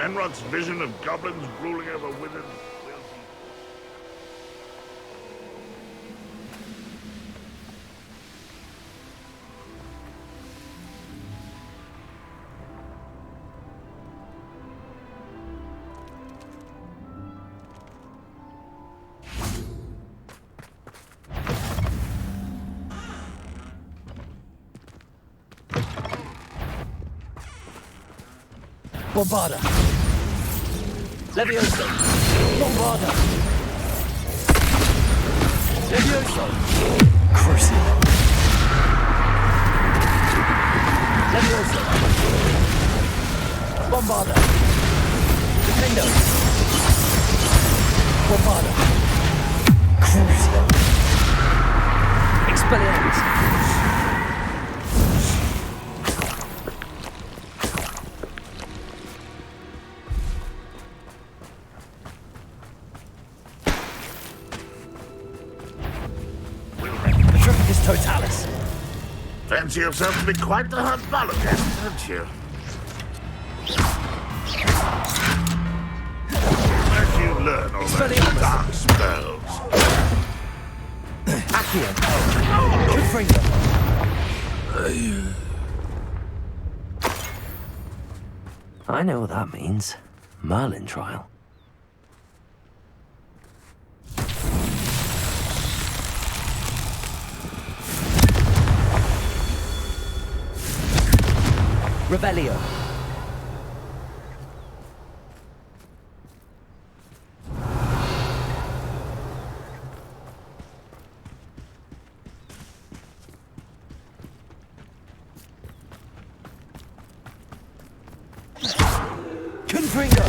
Renrock's vision of goblins ruling over wizards will Bombarda! Levioso! Bombarda! Levioso! Crucible! Levioso! Bombarda! Defendo! Bombarda! Crucible! Expelliarmus! Totalis. fancy yourself to be quite the herbologist, don't you? Where'd you learn all those dark spells? Accio. Confringo. I know what that means. Merlin trial. Revelio. Confringo.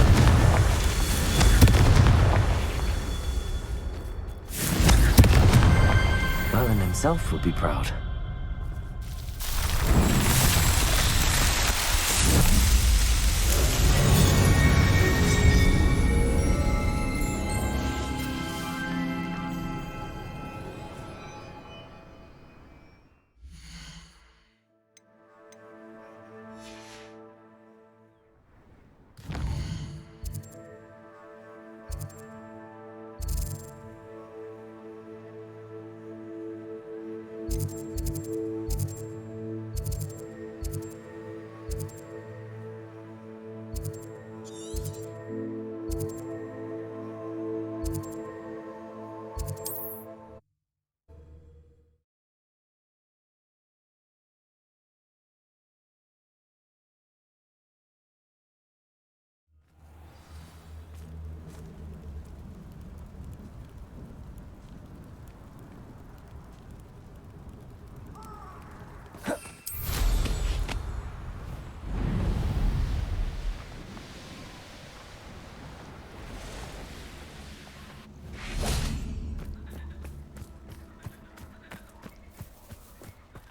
Merlin himself would be proud.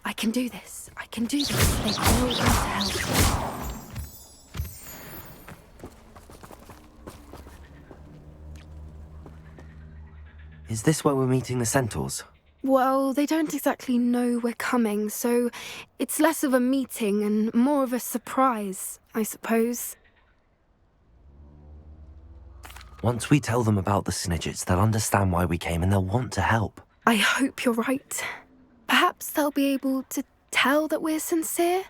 I can do this. I can do this. They all want to help. Is this where we're meeting the Centaurs? Well, they don't exactly know we're coming, so it's less of a meeting and more of a surprise, I suppose. Once we tell them about the Snidgets, they'll understand why we came and they'll want to help. I hope you're right. Perhaps they'll be able to tell that we're sincere.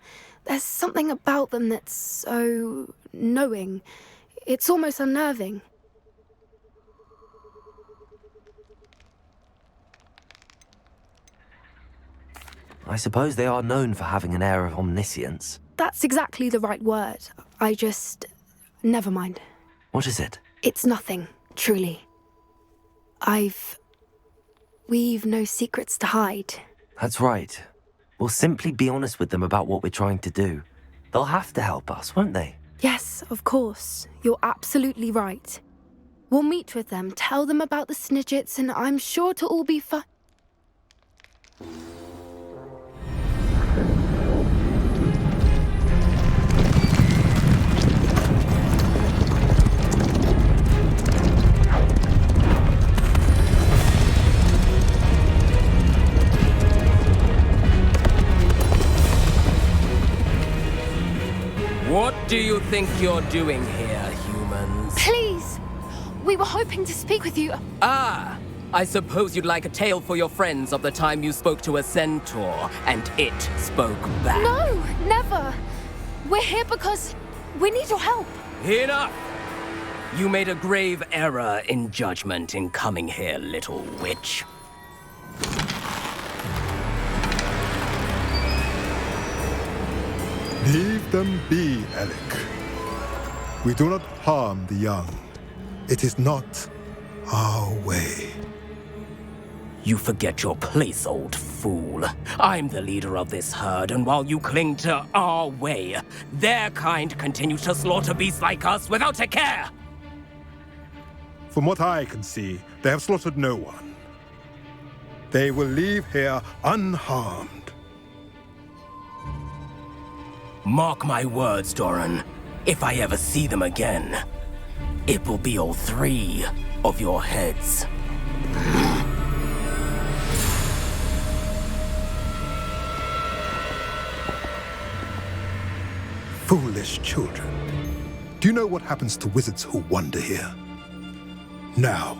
There's something about them that's so knowing. It's almost unnerving. I suppose they are known for having an air of omniscience. That's exactly the right word. Never mind. What is it? It's nothing, truly. We've no secrets to hide. That's right. We'll simply be honest with them about what we're trying to do. They'll have to help us, won't they? Yes, of course. You're absolutely right. We'll meet with them, tell them about the Snidgets, and I'm sure to all be fine. What do you think you're doing here, friends. Please! We were hoping to speak with you. Ah, I suppose you'd like a tale for your friends of the time you spoke to a centaur and it spoke back. No, never. We're here because we need your help. Enough! You made a grave error in judgment in coming here, little witch. Leave them be, Alec. We do not harm the young. It is not our way. You forget your place, old fool. I'm the leader of this herd, and while you cling to our way, their kind continue to slaughter beasts like us without a care! From what I can see, they have slaughtered no one. They will leave here unharmed. Mark my words, Doran. If I ever see them again, it will be all 3 of your heads. Foolish children. Do you know what happens to wizards who wander here? Now,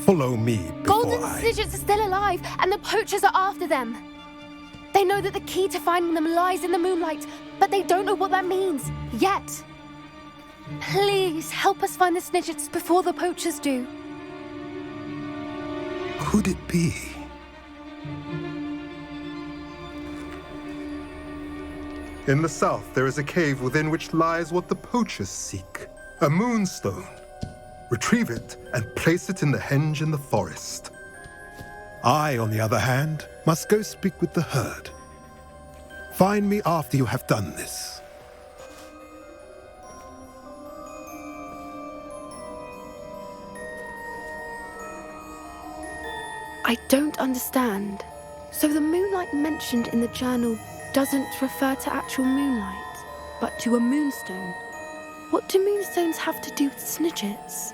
follow me before Golden Snidgets are still alive, and the poachers are after them. They know that the key to finding them lies in the moonlight, but they don't know what that means, yet. Please, help us find the Snidgets before the poachers do. Could it be? In the south, there is a cave within which lies what the poachers seek. A moonstone. Retrieve it and place it in the henge in the forest. I, on the other hand, must go speak with the herd. Find me after you have done this. I don't understand. So the moonlight mentioned in the journal doesn't refer to actual moonlight, but to a moonstone. What do moonstones have to do with Snidgets?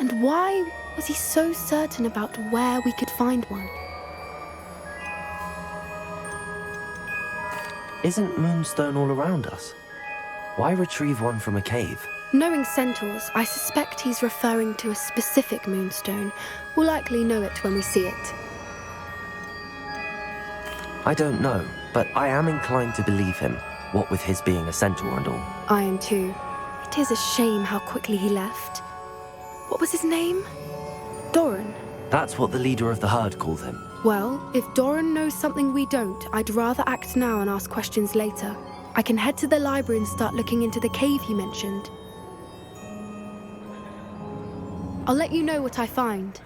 And why was he so certain about where we could find one? Isn't Moonstone all around us? Why retrieve one from a cave? Knowing centaurs, I suspect he's referring to a specific moonstone. We'll likely know it when we see it. I don't know, but I am inclined to believe him, what with his being a centaur and all. I am too. It is a shame how quickly he left. What was his name? Doran. That's what the leader of the herd called him. Well, if Doran knows something we don't, I'd rather act now and ask questions later. I can head to the library and start looking into the cave he mentioned. I'll let you know what I find.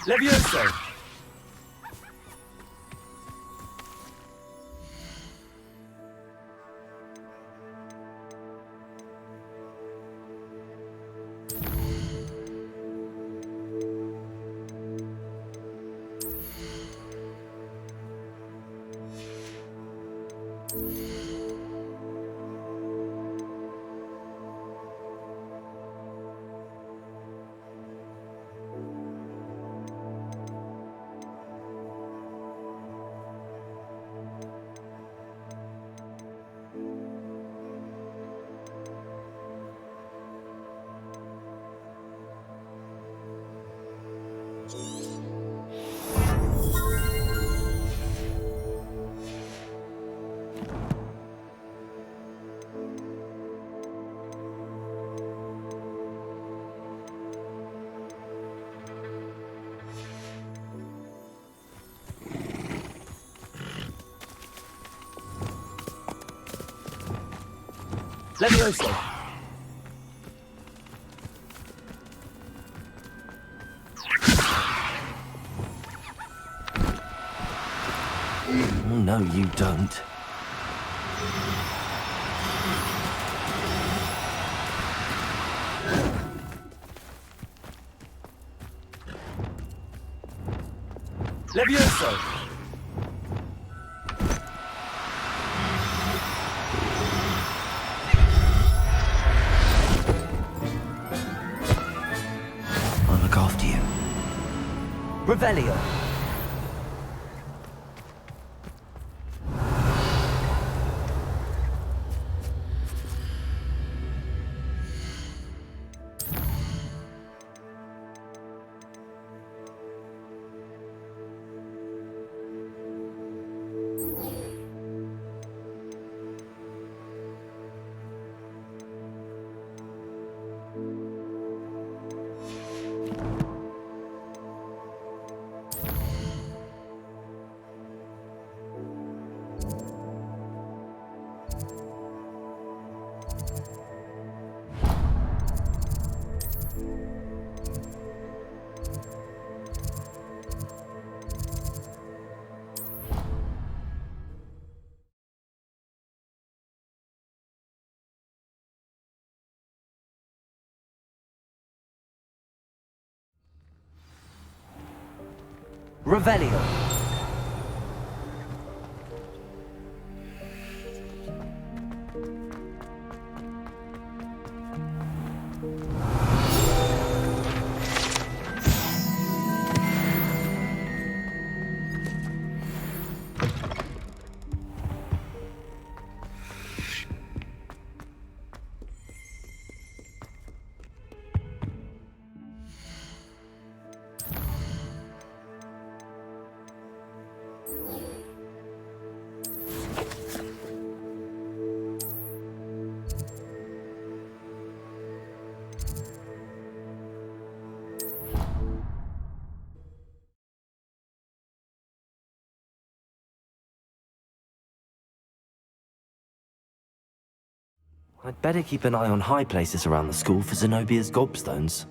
Levioso! Levioso! Oh, no, you don't. Levioso! I'll look after you. Revelio! Revelio! I'd better keep an eye on high places around the school for Zenobia's gobstones.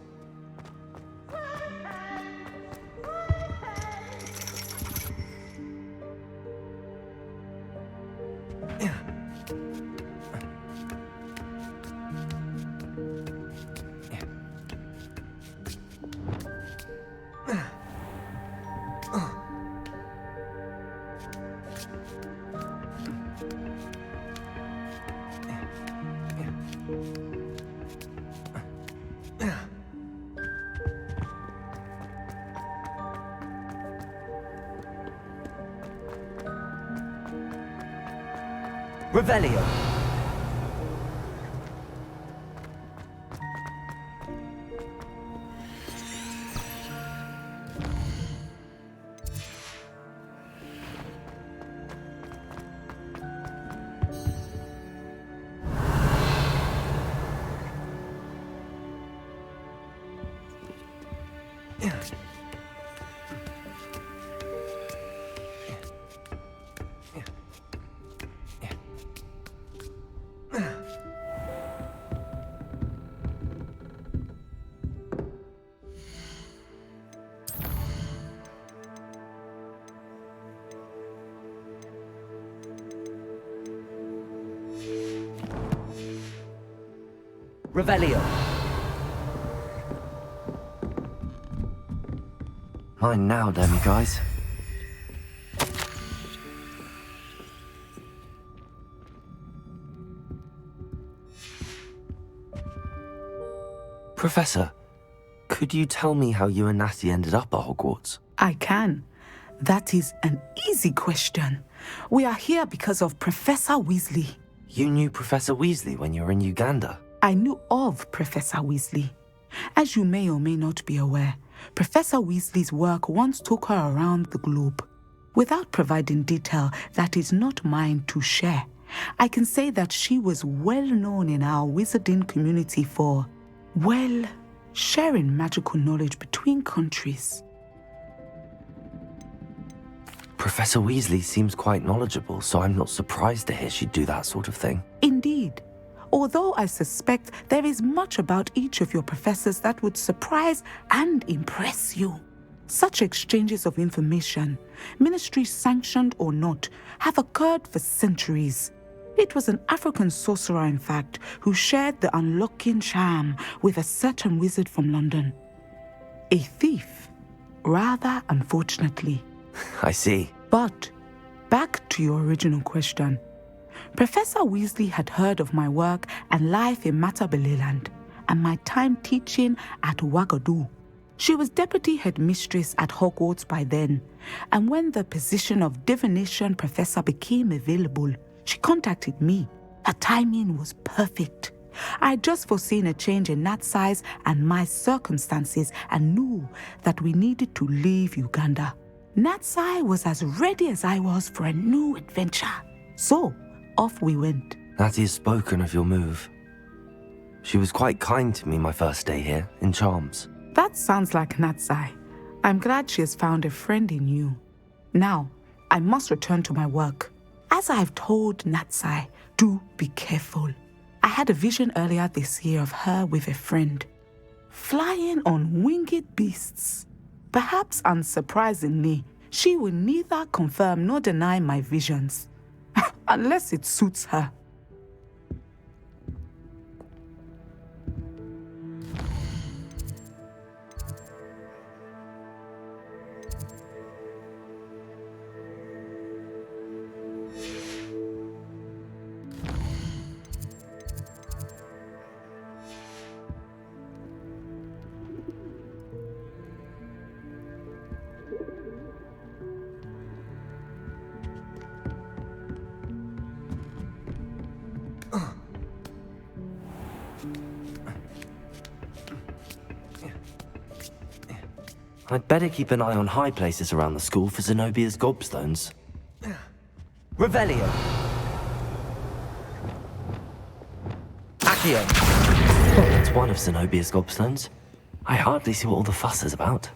Revelio! Revelio! Mine now, damn you guys. Professor, could you tell me how you and Natty ended up at Hogwarts? I can. That is an easy question. We are here because of Professor Weasley. You knew Professor Weasley when you were in Uganda? I knew of Professor Weasley. As you may or may not be aware, Professor Weasley's work once took her around the globe. Without providing detail that is not mine to share, I can say that she was well known in our wizarding community for, well, sharing magical knowledge between countries. Professor Weasley seems quite knowledgeable, so I'm not surprised to hear she'd do that sort of thing. Indeed. Although I suspect there is much about each of your professors that would surprise and impress you. Such exchanges of information, ministry sanctioned or not, have occurred for centuries. It was an African sorcerer, in fact, who shared the unlocking charm with a certain wizard from London. A thief, rather unfortunately. I see. But back to your original question. Professor Weasley had heard of my work and life in Matabeleland and my time teaching at Ouagadougou. She was deputy headmistress at Hogwarts by then, and when the position of divination professor became available, she contacted me. Her timing was perfect. I had just foreseen a change in Nat's size and my circumstances and knew that we needed to leave Uganda. Natsai was as ready as I was for a new adventure. So, off we went. Natty has spoken of your move. She was quite kind to me my first day here, in Charms. That sounds like Natsai. I'm glad she has found a friend in you. Now, I must return to my work. As I've told Natsai, do be careful. I had a vision earlier this year of her with a friend, flying on winged beasts. Perhaps unsurprisingly, she will neither confirm nor deny my visions, unless it suits her. I'd better keep an eye on high places around the school for Zenobia's gobstones. Revelio. Accio. Oh, it's one of Zenobia's gobstones. I hardly see what all the fuss is about.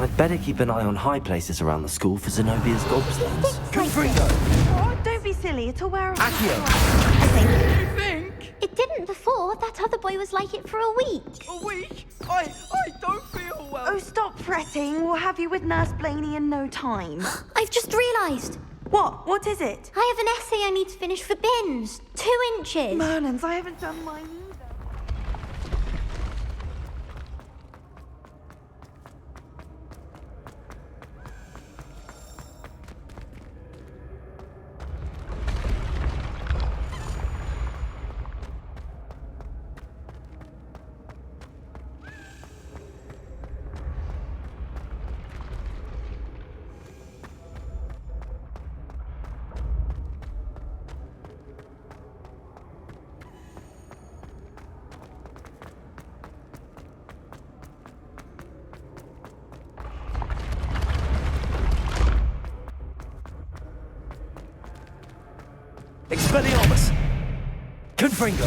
I'd better keep an eye on high places around the school for Zenobia's gobstones. Confringo. Oh, don't be silly. It'll wear off. Accio. I think. You think? It didn't before. That other boy was like it for a week. A week? I don't feel well. Oh, stop fretting. We'll have you with Nurse Blaney in no time. I've just realised. What? What is it? I have an essay I need to finish for bins. 2 inches. Merlins, I haven't done mine either. Expelliarmus. Confringo.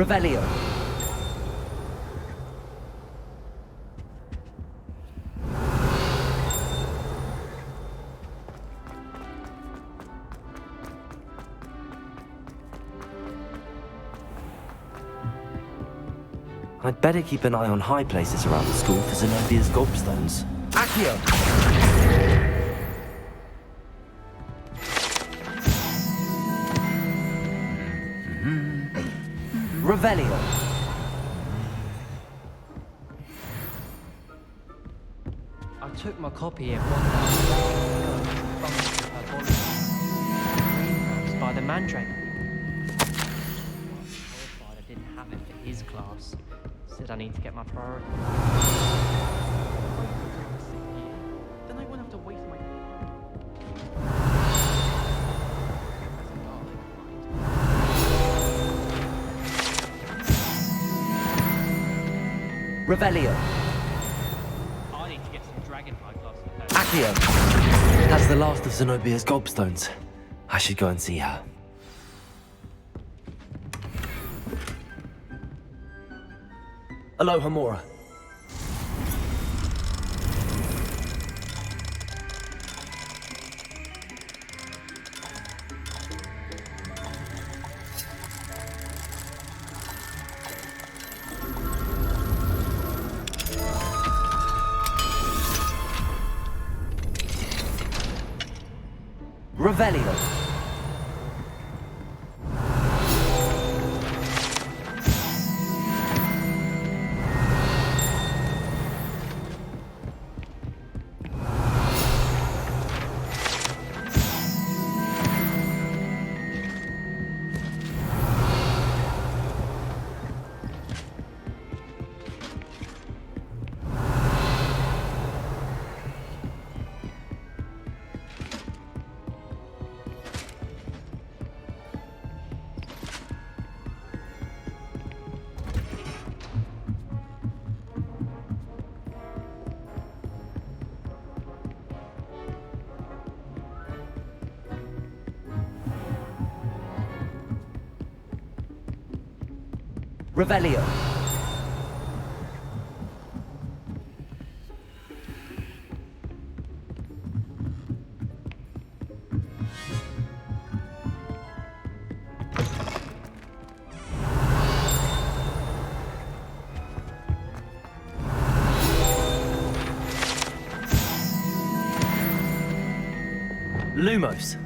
Revelio. I'd better keep an eye on high places around the school for Zenobia's gobstones. Accio. Revelio. I took my copy of 1,000 by the Mandrake. I didn't have it for his class. Said I need to get my priority. Then I won't have to waste my Revelio. I need to get some Dragonfly classes. Accio. That's the last of Zenobia's gobstones. I should go and see her. Aloha, Mora. Revelio. Revelio. Lumos.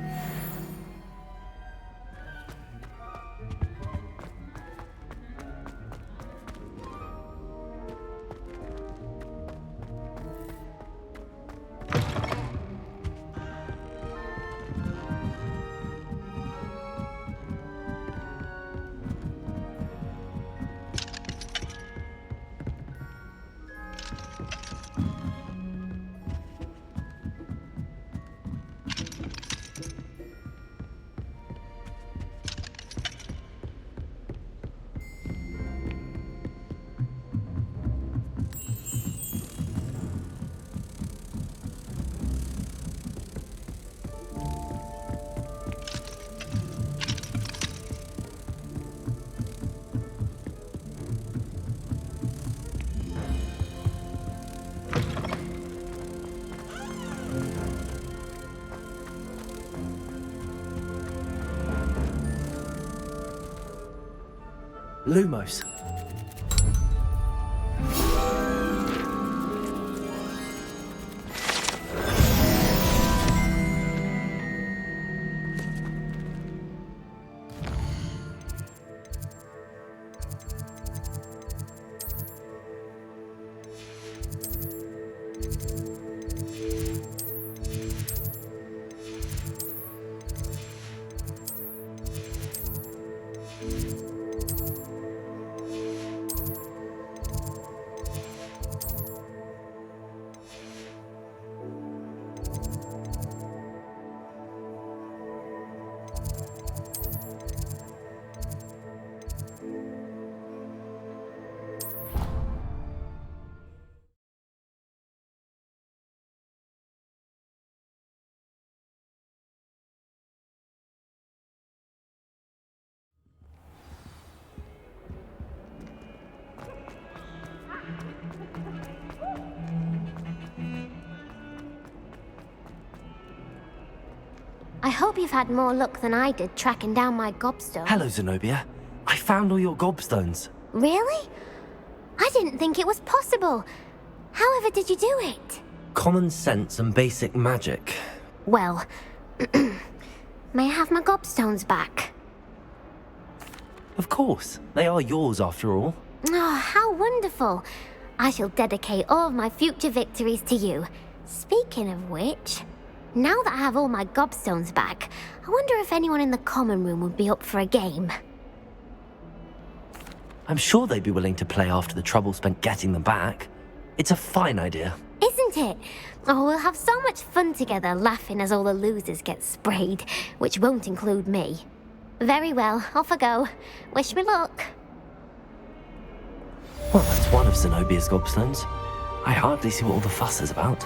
Lumos. I hope you've had more luck than I did tracking down my gobstone. Hello, Zenobia. I found all your gobstones. Really? I didn't think it was possible. However did you do it? Common sense and basic magic. Well, may I have my gobstones back? Of course. They are yours after all. Oh, how wonderful. I shall dedicate all of my future victories to you. Speaking of which, now that I have all my gobstones back, I wonder if anyone in the common room would be up for a game. I'm sure they'd be willing to play after the trouble spent getting them back. It's a fine idea. Isn't it? Oh, we'll have so much fun together laughing as all the losers get sprayed, which won't include me. Very well, off I go. Wish me luck. Well, that's one of Zenobia's gobstones. I hardly see what all the fuss is about.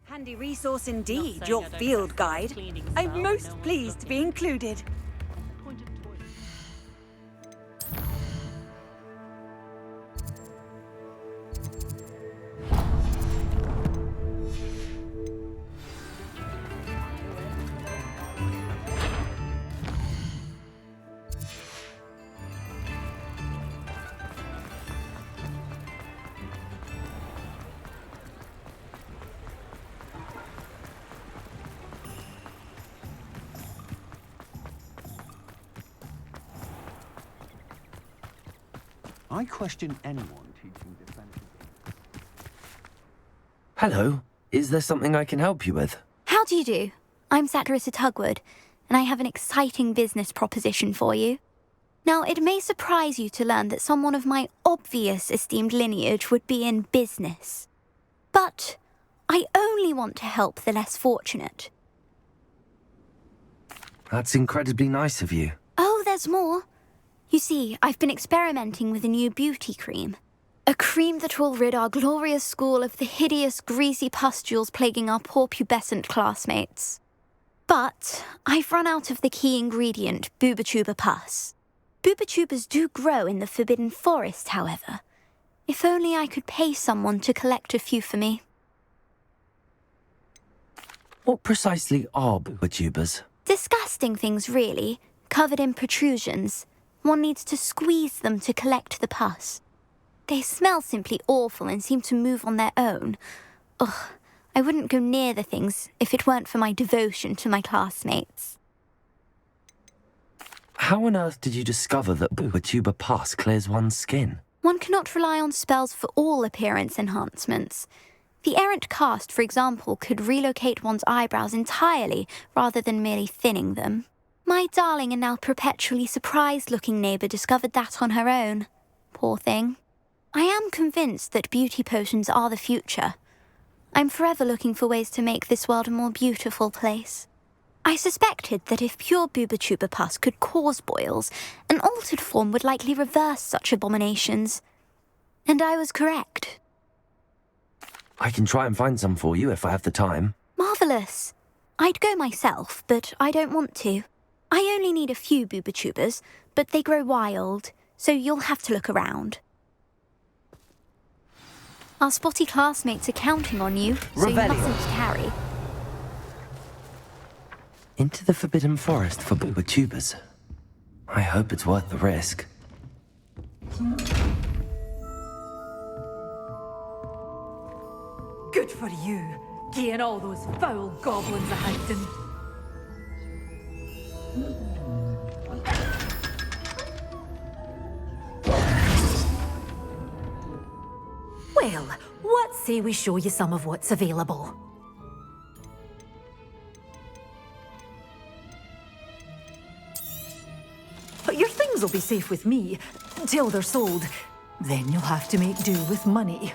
Handy resource indeed, your field guide. I'm most pleased to be included. I question anyone teaching defense. Hello. Is there something I can help you with? How do you do? I'm Satirissa Tugwood, and I have an exciting business proposition for you. Now, it may surprise you to learn that someone of my obvious esteemed lineage would be in business. But I only want to help the less fortunate. That's incredibly nice of you. Oh, there's more. You see, I've been experimenting with a new beauty cream. A cream that will rid our glorious school of the hideous, greasy pustules plaguing our poor pubescent classmates. But I've run out of the key ingredient, Booba-Tuber pus. Booba-Tubers do grow in the Forbidden Forest, however. If only I could pay someone to collect a few for me. What precisely are Booba-Tubers? Disgusting things, really, covered in protrusions. One needs to squeeze them to collect the pus. They smell simply awful and seem to move on their own. Ugh, I wouldn't go near the things if it weren't for my devotion to my classmates. How on earth did you discover that Booba-Tuber pus clears one's skin? One cannot rely on spells for all appearance enhancements. The errant cast, for example, could relocate one's eyebrows entirely rather than merely thinning them. My darling and now perpetually surprised-looking neighbour discovered that on her own. Poor thing. I am convinced that beauty potions are the future. I'm forever looking for ways to make this world a more beautiful place. I suspected that if pure Booba-Tuber pus could cause boils, an altered form would likely reverse such abominations. And I was correct. I can try and find some for you if I have the time. Marvellous. I'd go myself, but I don't want to. I only need a few Booba-Tubers, but they grow wild, so you'll have to look around. Our spotty classmates are counting on you, so you mustn't carry. Into the Forbidden Forest for Booba-Tubers. I hope it's worth the risk. Good for you, getting all those foul goblins a hiding. Well, what say we show you some of what's available? But your things will be safe with me, till they're sold. Then you'll have to make do with money.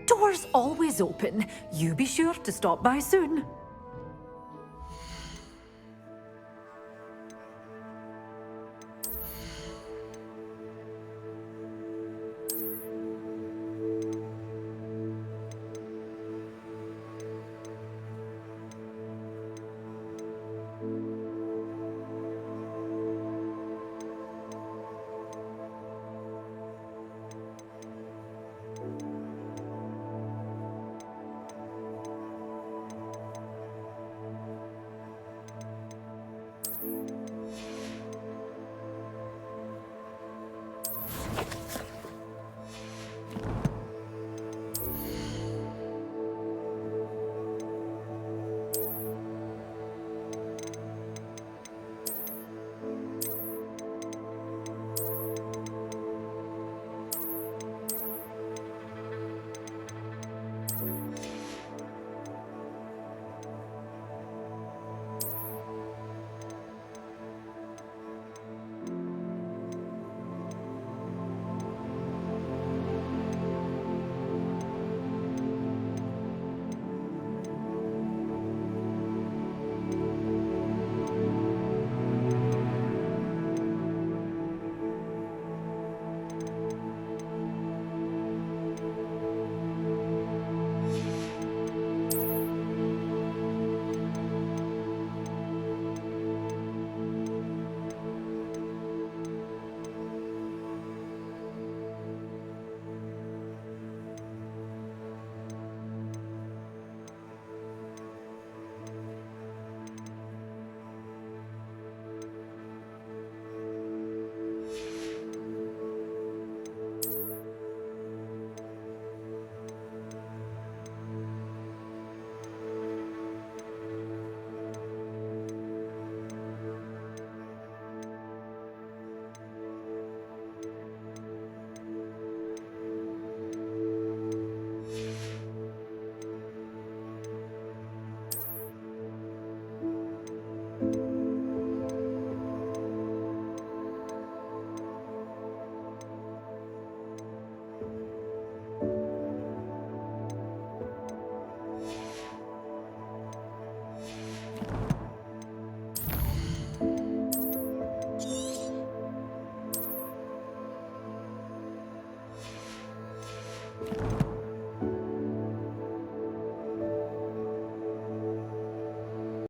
Doors always open. You be sure to stop by soon.